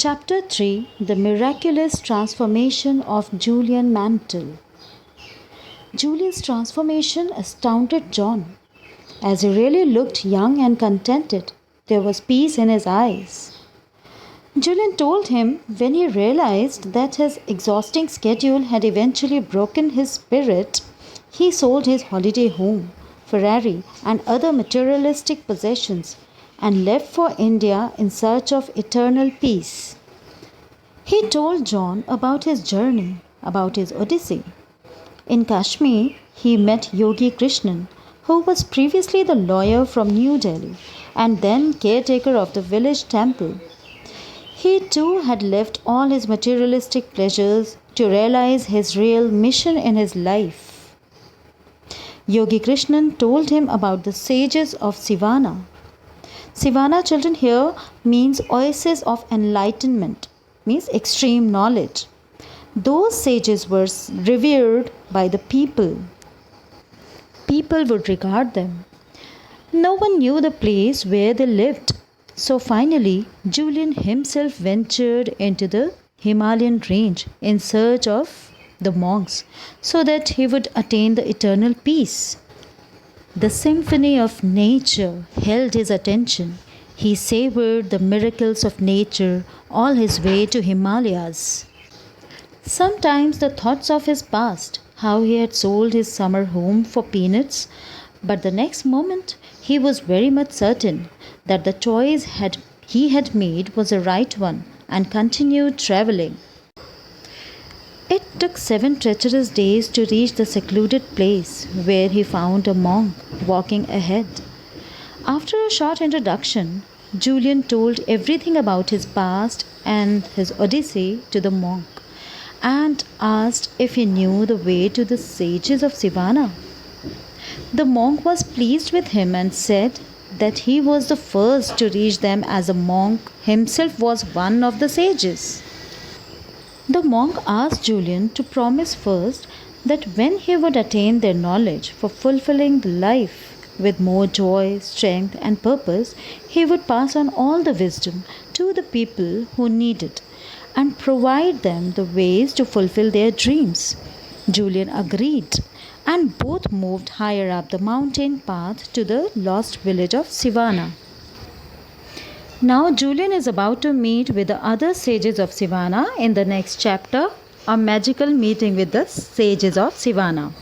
Chapter 3: The Miraculous Transformation of Julian Mantle. Julian's transformation astounded John. As he really looked young and contented, there was peace in his eyes. Julian told him when he realized that his exhausting schedule had eventually broken his spirit, he sold his holiday home, Ferrari, and other materialistic possessions and left for India in search of eternal peace. He told John about his journey, about his odyssey. In Kashmir, he met Yogi Krishnan, who was previously the lawyer from New Delhi and then caretaker of the village temple. He too had left all his materialistic pleasures to realize his real mission in his life. Yogi Krishnan told him about the sages of Sivana. Sivana, children, here means oasis of enlightenment, means extreme knowledge. Those sages were revered by the people. People would regard them. No one knew the place where they lived. So finally, Julian himself ventured into the Himalayan range in search of the monks so that he would attain the eternal peace. The symphony of nature held his attention. He savored the miracles of nature all his way to Himalayas. Sometimes the thoughts of his past, how he had sold his summer home for peanuts, but the next moment he was very much certain that the choice he had made was the right one and continued traveling. It took 7 treacherous days to reach the secluded place where he found a monk walking ahead. After a short introduction, Julian told everything about his past and his odyssey to the monk and asked if he knew the way to the sages of Sivana. The monk was pleased with him and said that he was the first to reach them as the monk himself was one of the sages. The monk asked Julian to promise first that when he would attain their knowledge for fulfilling the life with more joy, strength, and purpose, he would pass on all the wisdom to the people who need it and provide them the ways to fulfill their dreams. Julian agreed, and both moved higher up the mountain path to the lost village of Sivana. Now Julian is about to meet with the other sages of Sivana in the next chapter, a magical meeting with the sages of Sivana.